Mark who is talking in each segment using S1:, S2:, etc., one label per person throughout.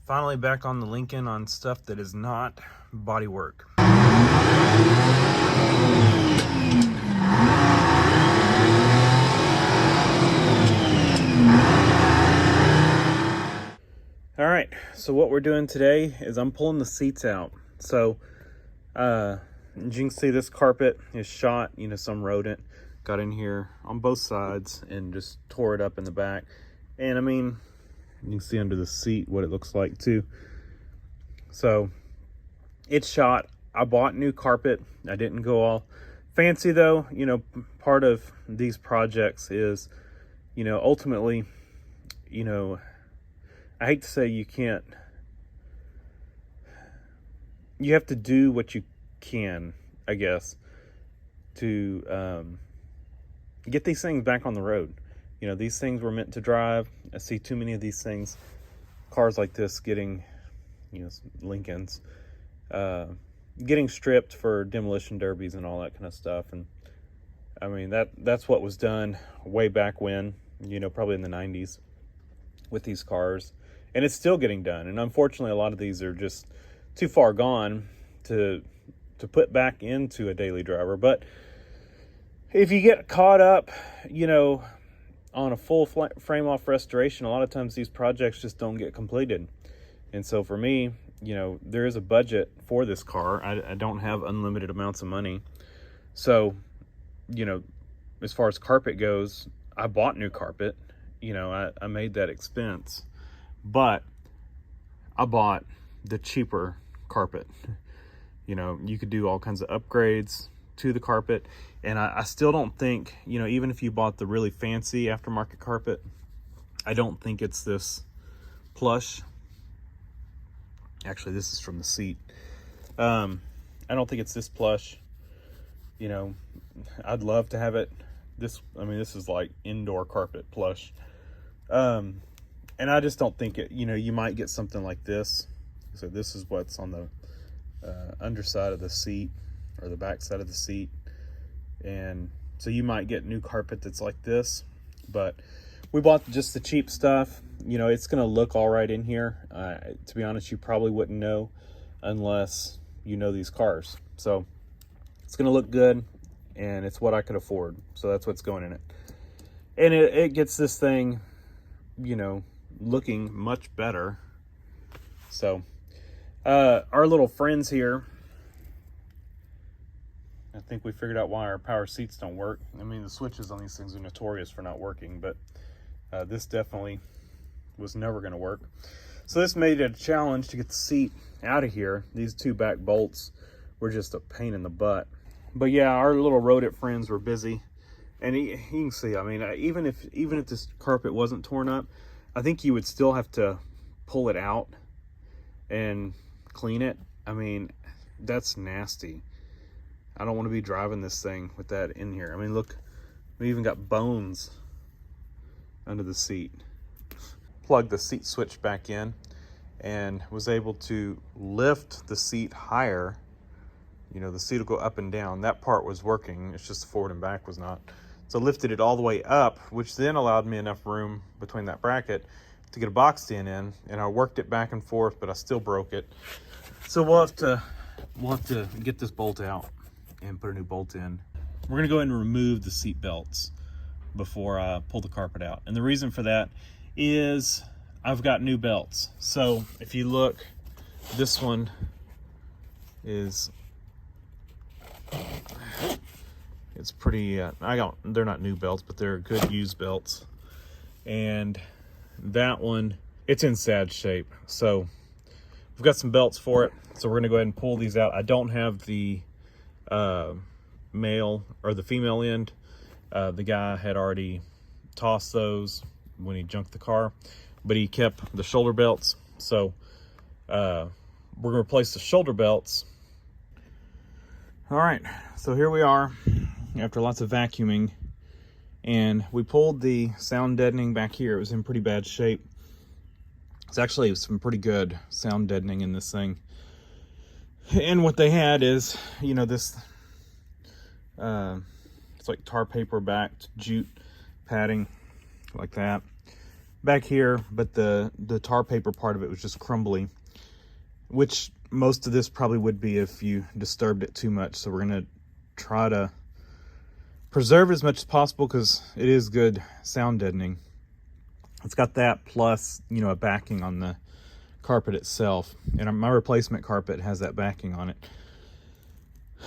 S1: Finally back on the Lincoln on stuff that is not body work. All right, so what we're doing today is I'm pulling the seats out. So as you can see, this carpet is shot, some rodent got in here on both sides and just tore it up in the back. And I mean, you can see under the seat what it looks like too. So it's shot. I bought new carpet. I didn't go all fancy though. Part of these projects is, ultimately, I hate to say you have to do what you can, I guess, to get these things back on the road. These things were meant to drive. I see too many of these things, cars like this getting, Lincolns, getting stripped for demolition derbies and all that kind of stuff. And I mean, that's what was done way back when, probably in the 90s with these cars. And it's still getting done. And unfortunately, a lot of these are just too far gone to put back into a daily driver. But if you get caught up, on a full frame off restoration, a lot of times these projects just don't get completed. And so for me, there is a budget for this car. I don't have unlimited amounts of money. So, as far as carpet goes, I bought new carpet. I made that expense. But I bought the cheaper carpet. You could do all kinds of upgrades to the carpet. And I still don't think, even if you bought the really fancy aftermarket carpet, I don't think it's this plush. Actually, this is from the seat. I don't think it's this plush. I'd love to have it. This is like indoor carpet plush. And I just don't think it, you might get something like this. So this is what's on the underside of the seat or the back side of the seat. And so you might get new carpet that's like this, but we bought just the cheap stuff. It's going to look all right in here. To be honest, you probably wouldn't know unless you know these cars. So it's going to look good, and it's what I could afford. So that's what's going in it. And it gets this thing, looking much better. So our little friends here, I think we figured out why our power seats don't work. I mean, the switches on these things are notorious for not working, but this definitely was never going to work. So this made it a challenge to get the seat out of here. These two back bolts were just a pain in the butt. But yeah, our little rodent friends were busy. And you can see, I mean, even if this carpet wasn't torn up, I think you would still have to pull it out and clean it. I mean, that's nasty. I don't want to be driving this thing with that in here. I mean, look, we even got bones under the seat. Plugged the seat switch back in and was able to lift the seat higher. The seat will go up and down. That part was working. It's just the forward and back was not. So lifted it all the way up, which then allowed me enough room between that bracket to get a box stand in. And I worked it back and forth, but I still broke it. So we'll have to get this bolt out and put a new bolt in. We're gonna go ahead and remove the seat belts before I pull the carpet out. And the reason for that is I've got new belts. So if you look, this one is, it's pretty, they're not new belts, but they're good used belts. And that one, it's in sad shape. So we've got some belts for it. So we're gonna go ahead and pull these out. I don't have the male or the female end. The guy had already tossed those when he junked the car, but he kept the shoulder belts. So we're gonna replace the shoulder belts. All right, so here we are after lots of vacuuming, and we pulled the sound deadening back here. It was in pretty bad shape. It's actually some pretty good sound deadening in this thing. And what they had is, this, it's like tar paper backed jute padding like that. back here, but the tar paper part of it was just crumbly, which most of this probably would be if you disturbed it too much. So we're gonna try to preserve as much as possible because it is good sound deadening. It's got that plus, you know, a backing on the carpet itself, and my replacement carpet has that backing on it.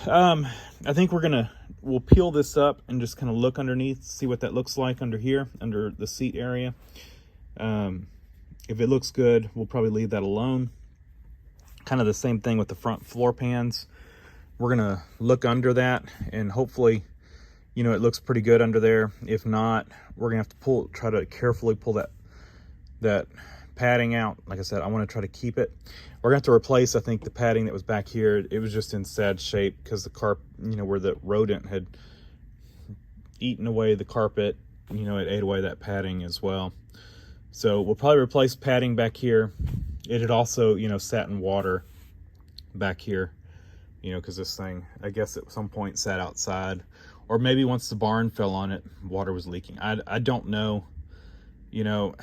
S1: I think we'll peel this up and just kind of look underneath, see what that looks like under here, under the seat area. If it looks good, we'll probably leave that alone. Kind of the same thing with the front floor pans. We're gonna look under that, and hopefully, you know, it looks pretty good under there. If not, we're gonna have to try to carefully pull that padding out. Like I said, I want to try to keep it. We're gonna have to replace, I think, the padding that was back here. It was just in sad shape because the you know, where the rodent had eaten away the carpet, you know, it ate away that padding as well. So we'll probably replace padding back here. It had also, you know, sat in water back here, you know, because this thing, I guess at some point sat outside, or maybe once the barn fell on it, water was leaking. I don't know, you know.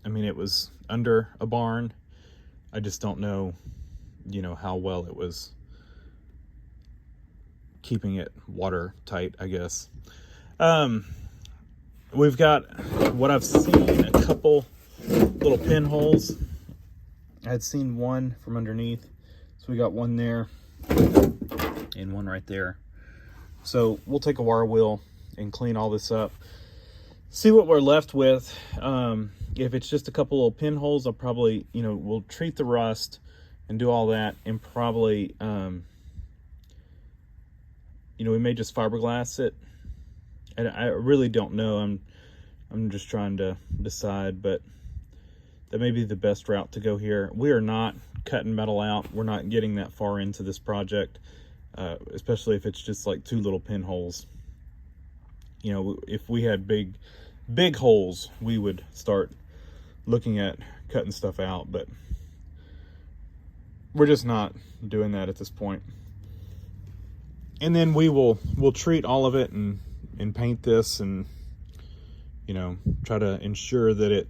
S1: I mean, it was under a barn. I just don't know, you know, how well it was keeping it watertight, I guess. We've got what I've seen, a couple little pinholes. I had seen one from underneath. So we got one there and one right there. So we'll take a wire wheel and clean all this up. See what we're left with. If it's just a couple little pinholes, I'll probably, you know, we'll treat the rust and do all that, and probably, you know, we may just fiberglass it. And I really don't know. I'm just trying to decide, but that may be the best route to go here. We are not cutting metal out. We're not getting that far into this project, especially if it's just like 2 little pinholes. You know, if we had big holes, we would start looking at cutting stuff out, but we're just not doing that at this point. And then we'll treat all of it and paint this, and, you know, try to ensure that it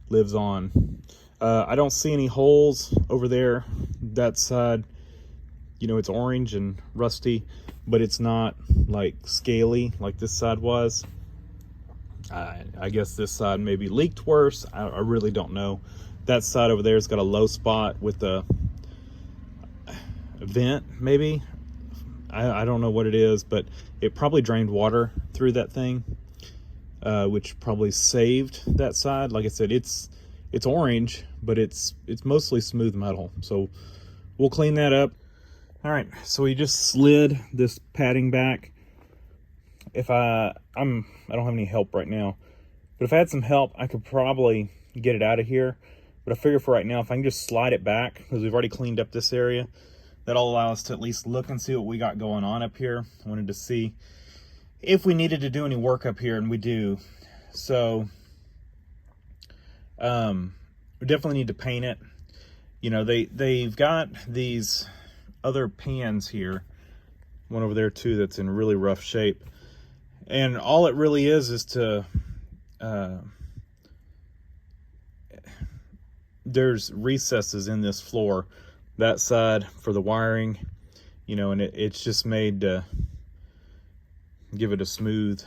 S1: lives on. I don't see any holes over there. That side, you know, it's orange and rusty, but it's not like scaly like this side was. I guess this side maybe leaked worse. I really don't know. That side over there has got a low spot with a vent, maybe. I don't know what it is, but it probably drained water through that thing, which probably saved that side. Like I said, it's orange, but it's mostly smooth metal. So we'll clean that up. All right, so we just slid this padding back. If I don't have any help right now, but if I had some help, I could probably get it out of here. But I figure for right now, if I can just slide it back, because we've already cleaned up this area, that'll allow us to at least look and see what we got going on up here. I wanted to see if we needed to do any work up here, and we do. So we definitely need to paint it. You know, they've got these other pans here, one over there too that's in really rough shape, and all it really is to there's recesses in this floor, that side for the wiring, you know, and it's just made to give it a smooth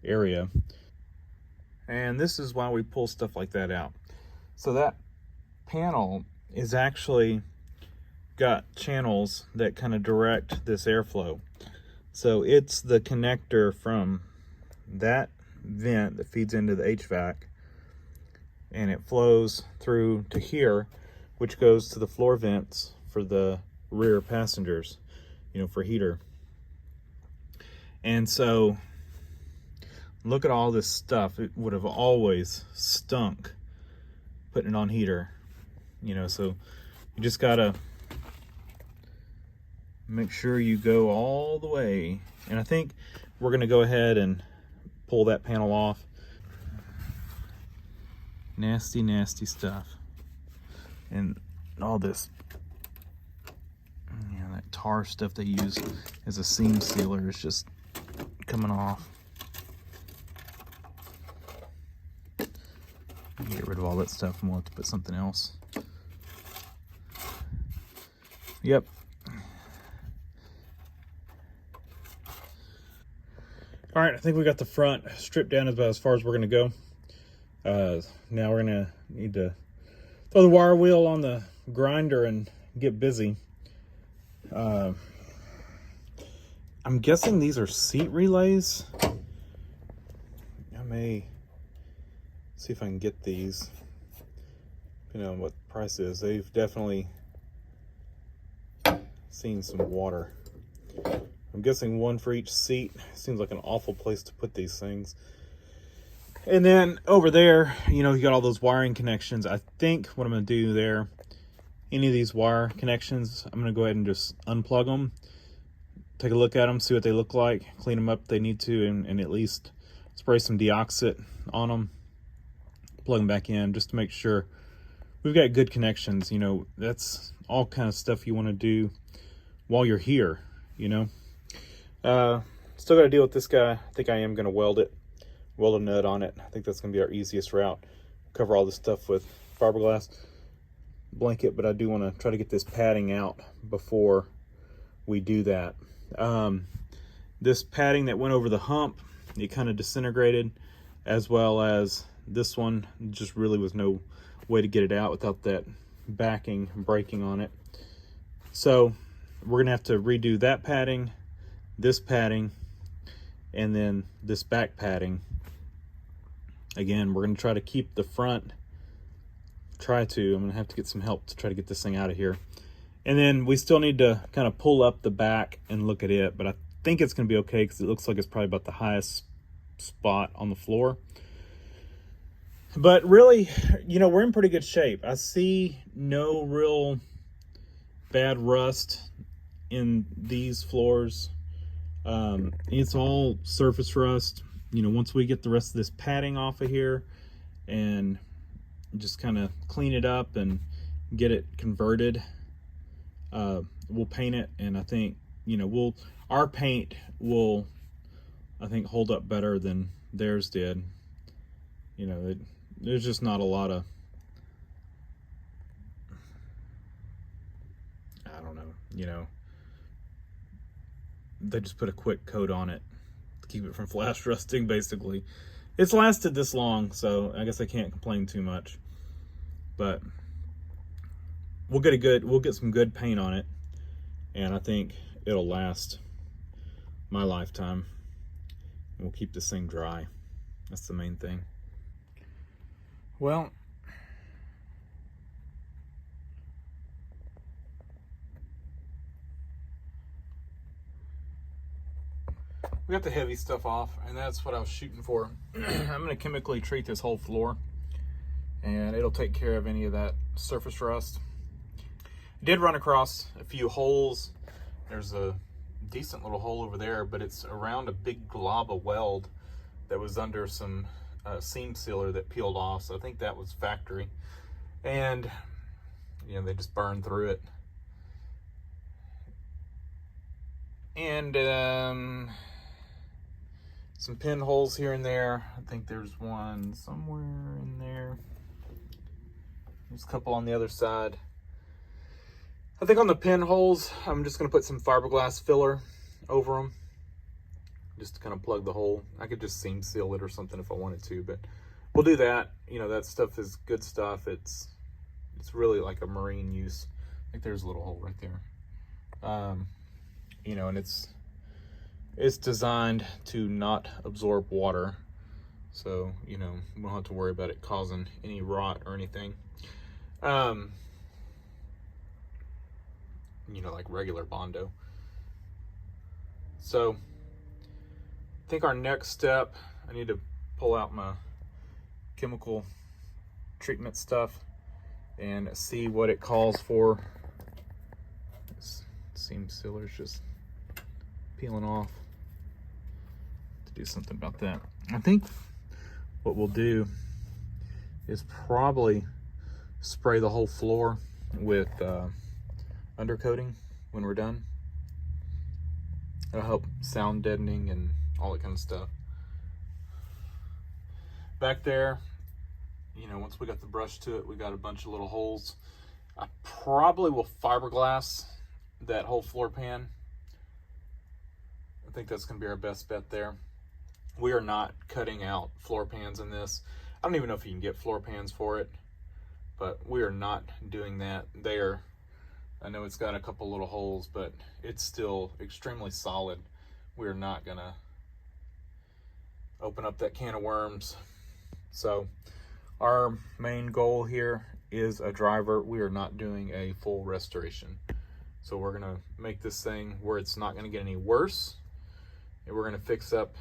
S1: area. And this is why we pull stuff like that out. So that panel is actually got channels that kind of direct this airflow. So it's the connector from that vent that feeds into the HVAC, and it flows through to here, which goes to the floor vents for the rear passengers, you know, for heater. And so look at all this stuff. It would have always stunk putting it on heater, you know, so you just gotta make sure you go all the way. And I think we're gonna go ahead and pull that panel off. Nasty, nasty stuff. And all this, you know, that tar stuff they use as a seam sealer is just coming off. Get rid of all that stuff and we'll have to put something else. Yep. All right, I think we got the front stripped down about as far as we're gonna go. Now we're gonna need to throw the wire wheel on the grinder and get busy. I'm guessing these are seat relays. I may see if I can get these, depending on what the price is. They've definitely seen some water. I'm guessing one for each seat. Seems like an awful place to put these things. And then over there, you know, you got all those wiring connections. I think what I'm going to do there, any of these wire connections, I'm going to go ahead and just unplug them, take a look at them, see what they look like, clean them up if they need to, and at least spray some deoxit on them, plug them back in just to make sure we've got good connections. You know, that's all kind of stuff you want to do while you're here, you know. Still got to deal with this guy. I think I am going to weld a nut on it. I think that's going to be our easiest route. Cover all this stuff with fiberglass blanket, but I do want to try to get this padding out before we do that. This padding that went over the hump, it kind of disintegrated, as well as this one. Just really was no way to get it out without that backing breaking on it. So we're going to have to redo that padding, this padding, and then this back padding. Again, we're going to try to keep the front. I'm going to have to get some help to try to get this thing out of here. And then we still need to kind of pull up the back and look at it, but I think it's going to be okay because it looks like it's probably about the highest spot on the floor. But really, you know, we're in pretty good shape. I see no real bad rust in these floors. It's all surface rust. You know, once we get the rest of this padding off of here and just kind of clean it up and get it converted, we'll paint it. And I think, you know, our paint will, I think, hold up better than theirs did. You know, there's just not a lot of, I don't know, you know, they just put a quick coat on it to keep it from flash rusting, basically. It's lasted this long, so I guess I can't complain too much. But we'll get some good paint on it, and I think it'll last my lifetime. And we'll keep this thing dry. That's the main thing. Well, we got the heavy stuff off, and that's what I was shooting for. I'm going to chemically treat this whole floor, and it'll take care of any of that surface rust. I did run across a few holes. There's a decent little hole over there, but it's around a big glob of weld that was under some seam sealer that peeled off, so I think that was factory. And, you know, they just burned through it. And, some pinholes here and there. I think there's one somewhere in there. There's a couple on the other side. I think on the pinholes, I'm just going to put some fiberglass filler over them, just to kind of plug the hole. I could just seam seal it or something if I wanted to, but we'll do that. You know, that stuff is good stuff. It's really like a marine use. I think there's a little hole right there. You know, and it's designed to not absorb water, so, you know, we don't have to worry about it causing any rot or anything. You know, like regular Bondo. So I think our next step, I need to pull out my chemical treatment stuff and see what it calls for. This seam sealer is just peeling off. To do something about that. I think what we'll do is probably spray the whole floor with undercoating when we're done. It'll help sound deadening and all that kind of stuff. Back there, you know, once we got the brush to it, we got a bunch of little holes. I probably will fiberglass that whole floor pan. I think that's going to be our best bet there. We are not cutting out floor pans in this. I don't even know if you can get floor pans for it, but we are not doing that. I know it's got a couple little holes, but it's still extremely solid. We're not gonna open up that can of worms. So our main goal here is a driver. We are not doing a full restoration. So we're gonna make this thing where it's not gonna get any worse. And we're gonna fix up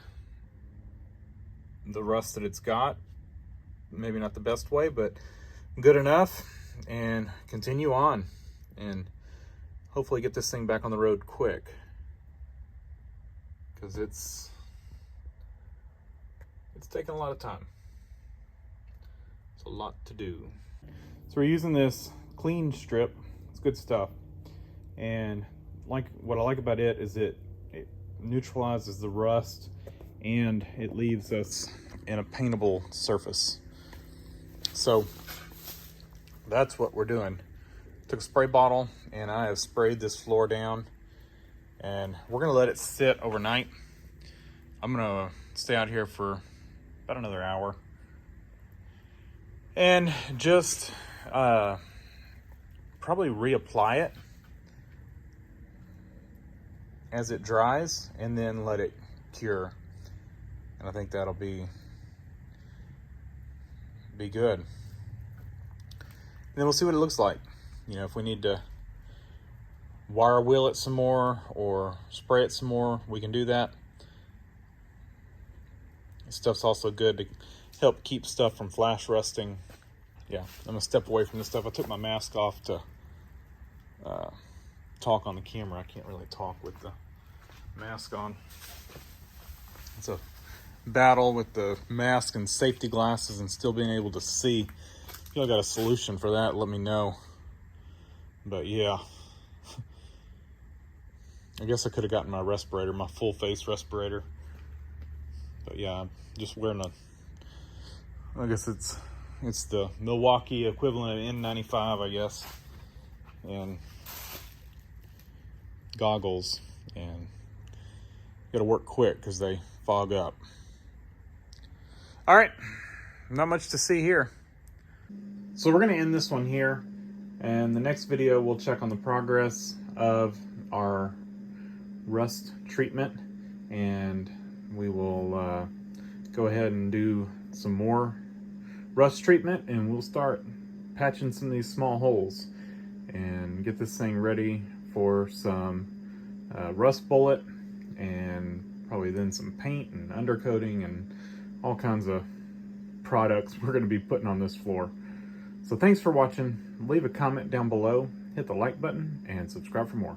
S1: the rust that it's got. Maybe not the best way, but good enough, and continue on and hopefully get this thing back on the road quick, because it's taking a lot of time. It's a lot to do. So we're using this clean strip. It's good stuff, and what I like about it is it neutralizes the rust and it leaves us in a paintable surface. So that's what we're doing. Took a spray bottle and I have sprayed this floor down, and we're gonna let it sit overnight. I'm gonna stay out here for about another hour and just probably reapply it as it dries, and then let it cure. And I think that'll be good. And then we'll see what it looks like. You know, if we need to wire wheel it some more or spray it some more, we can do that. This stuff's also good to help keep stuff from flash rusting. Yeah, I'm gonna step away from this stuff. I took my mask off to talk on the camera. I can't really talk with the mask on. It's a battle with the mask and safety glasses and still being able to see. If y'all got a solution for that, let me know. But yeah, I guess I could have gotten my respirator, my full face respirator. But yeah, I'm just wearing I guess it's the Milwaukee equivalent of N95, I guess, and goggles, and gotta work quick because they fog up. All right, not much to see here. So we're gonna end this one here, and the next video we'll check on the progress of our rust treatment, and we will go ahead and do some more rust treatment, and we'll start patching some of these small holes and get this thing ready for some rust bullet, and probably then some paint and undercoating and all kinds of products we're going to be putting on this floor. So thanks for watching. Leave a comment down below, hit the like button, and subscribe for more.